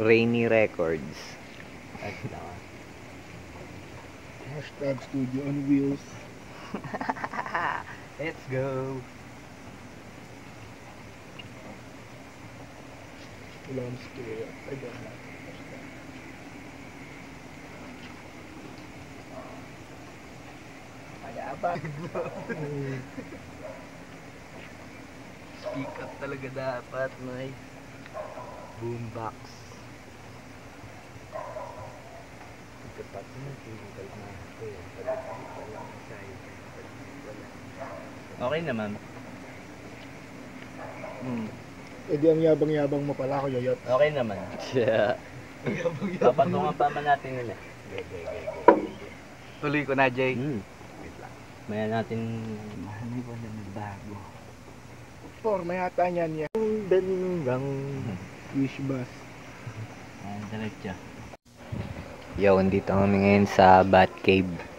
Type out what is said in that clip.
Rainy Records. Hashtag Studio on Wheels. Let's go. Wala akong skill. I don't know. Mayabang. Speak up talaga dapat, may boombox. Ikapat mo, tinggal na ito. Okay naman. Eh di ang yabang-yabang mo pala, Kuya Yot. Okay naman. Yeah. Papatungan pa man natin nila. Tuloy ko na, Jay. Maya natin may wala na bago. Forma yata niyan yan. Bengang Wish bus. diretso. Yo, dito kami ngayon sa Bat Cave.